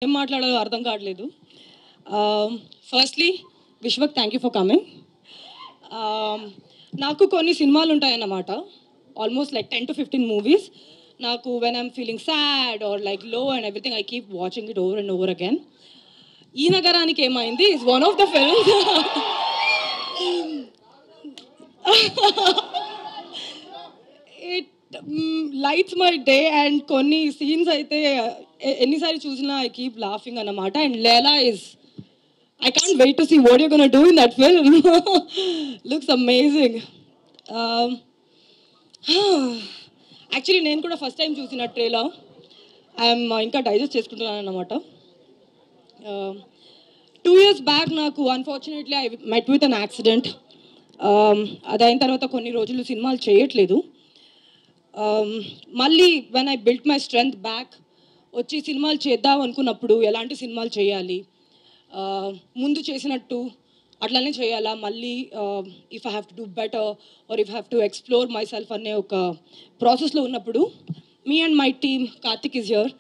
ఏం మాట్లాడాలో అర్థం కావట్లేదు. Firstly Vishwak thank you for coming. నాకు కొన్ని సినిమాలు ఉంటాయన్నమాట, ఆల్మోస్ట్ లైక్ 10 to 15 మూవీస్. నాకు when I'm feeling sad or like low and everything I keep watching it over and over again. Ee Nagaraniki Emaindi is one of the films. It lights my day and కొన్ని scenes అయితే ఎన్నిసార్లు చూసినా I keep laughing అన్నమాట. And Leela is I can't wait to see what you're going to do in that film. Looks amazing. Actually, నేను కూడా first time చూసిన trailer I'm ఇంకా digest చేసుకుంటున్నాను అన్నమాట. 2 years బ్యాక్ నాకు unfortunately I met with an accident. అది అయిన తర్వాత కొన్ని రోజులు సినిమాలు చేయట్లేదు. మళ్ళీ when I built my strength back వచ్చి సినిమాలు చేద్దాం అనుకున్నప్పుడు ఎలాంటి సినిమాలు చేయాలి, ముందు చేసినట్టు అట్లానే చేయాలా, మళ్ళీ if I have to do better or if have to explore myself అనే ఒక ప్రాసెస్లో ఉన్నప్పుడు me and my team Karthik is here.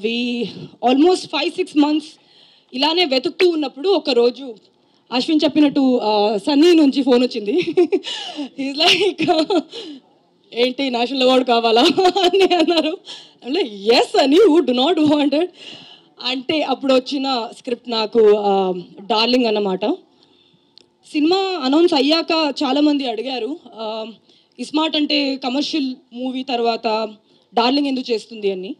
We almost 5-6 months ఇలానే వెతుకుతూ ఉన్నప్పుడు ఒకరోజు అశ్విన్ చెప్పినట్టు సన్నీ నుంచి ఫోన్ వచ్చింది. ఈజ్ లైక్ ఏంటి నేషనల్ అవార్డు కావాలా అని అన్నారు. అంటే ఎస్ అని హూ డు నాట్ వాంటెడ్ అంటే అప్పుడు వచ్చిన స్క్రిప్ట్ నాకు డార్లింగ్ అన్నమాట. సినిమా అనౌన్స్ అయ్యాక చాలామంది అడిగారు ఇస్మార్ట్ అంటే కమర్షియల్ మూవీ తర్వాత డార్లింగ్ ఎందుకు చేస్తుంది అని.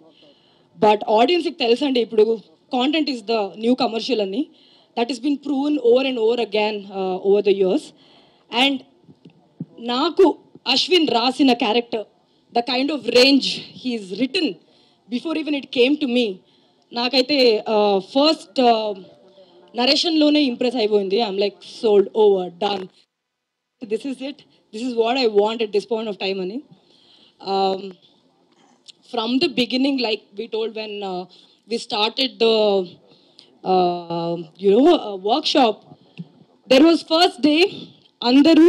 బట్ ఆడియన్స్కి తెలుసండి ఇప్పుడు content is the new commercial అని. That is been proven over and over again over the years. And నాకు అశ్విన్ రాసిన character, the kind of range he's written before even it came to me, నాకైతే first నరేషన్లోనే impress అయిపోయింది. I'm like sold over done, this is it, this is what I want at this point of time అని. From the beginning like we told when we started the workshop, there was first day andaru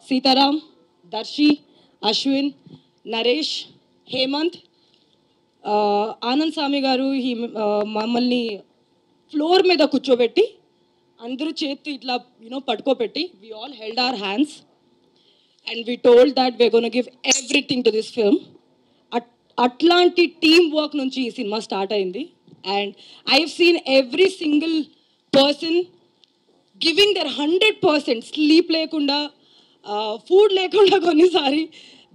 Sitaram, Darshi, Ashwin, Naresh, Hemant, Anand Swamy garu మమ్మల్ని floor మీద కూర్చోబెట్టి అందరూ చేతి ఇట్లా పట్టుకోబెట్టి we all held our hands and we told that we're gonna give everything to this film. అట్లాంటి team work నుంచి ఈ సినిమా స్టార్ట్ అయింది. And I have seen every single person giving their 100%, sleep లేకుండా ఫుడ్ లేకుండా కొన్నిసారి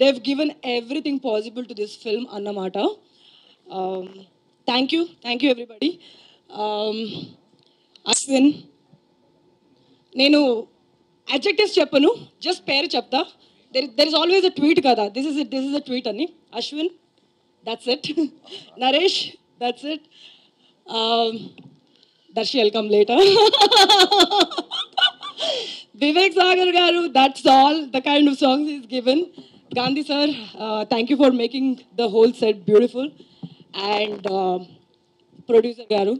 they have given everything possible to this film అన్నమాట. Thank you everybody. Ashwin, నేను అడ్జెక్టివ్స్ చెప్పను, జస్ట్ పేరు చెప్తా. There is always a tweet కదా, దిస్ ఇస్ అ ట్వీట్ అని. Ashwin, that's it. Naresh, that's it. Darshi welcome later. Vivek Sagar garu, that's all the kind of songs is given. Gandhi sir, thank you for making the whole set beautiful. And producer garu,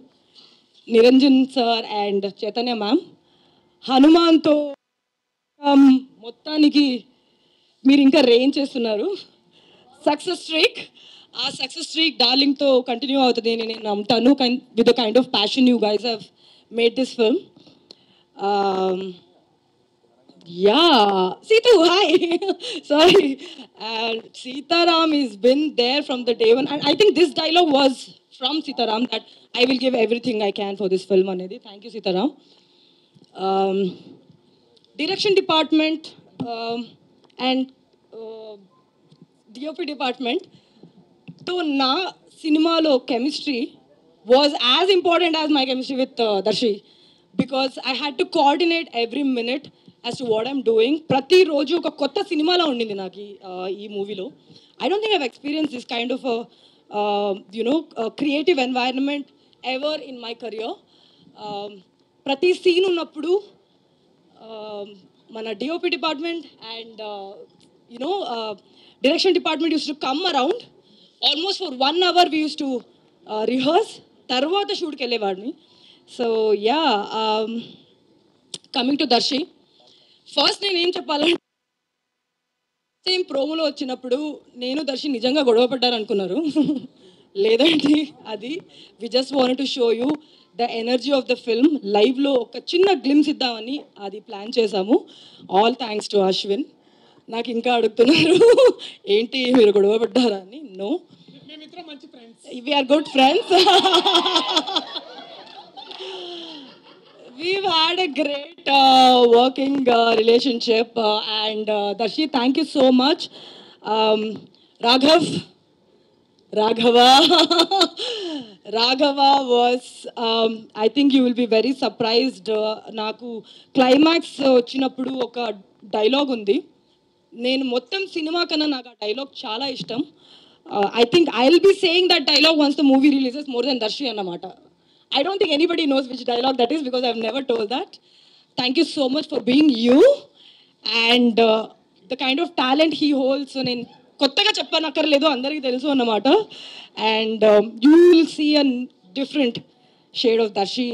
Niranjan sir and Chaitanya ma'am, Hanuman to మొత్తానికి మీరు ఇంకా range చేస్తున్నారు. Success streak డార్లింగ్తో continue అవుతుంది అని నేను నమ్ముతాను. With the kind of passion you guys have made this film. Yeah, Seetu, hi. Sorry. And Sitaram has been there from the day one. And I think this dialogue was from Sitaram, that I will give everything I can for this film. Anedi. Thank you, Sitaram. Direction department and DOP department. So, na cinema lo chemistry was as important as my chemistry with Darshi, because I had to coordinate every minute as to what I'm doing. ప్రతి రోజు ఒక కొత్త సినిమాలో ఉండింది నాకు ఈ మూవీలో. I don't think I've experience this kind of creative environment ever in my career. ప్రతి సీన్ ఉన్నప్పుడు మన DOP department and direction department use to come around almost for 1 hour we use to rehearse, తర్వాత షూట్కి వెళ్ళేవాడిని. So yeah, coming to Darshi, first నేను ఏం చెప్పాలంటే, same ప్రోమోలో వచ్చినప్పుడు నేను దర్శి నిజంగా గొడవ పడ్డారు అనుకున్నారు. లేదండి అది we just want to show you the energy of the film లైవ్లో ఒక చిన్న గ్లిమ్స్ ఇద్దామని అది ప్లాన్ చేశాము. All thanks to Ashwin. నాకు ఇంకా అడుగుతున్నారు ఏంటి మీరు గొడవ పడ్డారా అని. No, we're good friends. We've had a great working relationship and Darshi, thank you so much. Um, Raghava Raghava was I think you will be very surprised. Naku climax వచ్చినప్పుడు ఒక డైలాగ్ ఉంది. నేను మొత్తం సినిమా కన్నా నాకు ఆ dialogue చాలా ఇష్టం. I think I'll be saying that dialogue once the movie releases more than Darshi అన్నమాట. I don't think anybody knows which dialogue that is because I've never told that. Thank you so much for being you and the kind of talent he holds. So నేను కొత్తగా చెప్పనక్కర్లేదు, అందరికీ తెలుసు అన్నమాట. And you will see a different shade of Darshi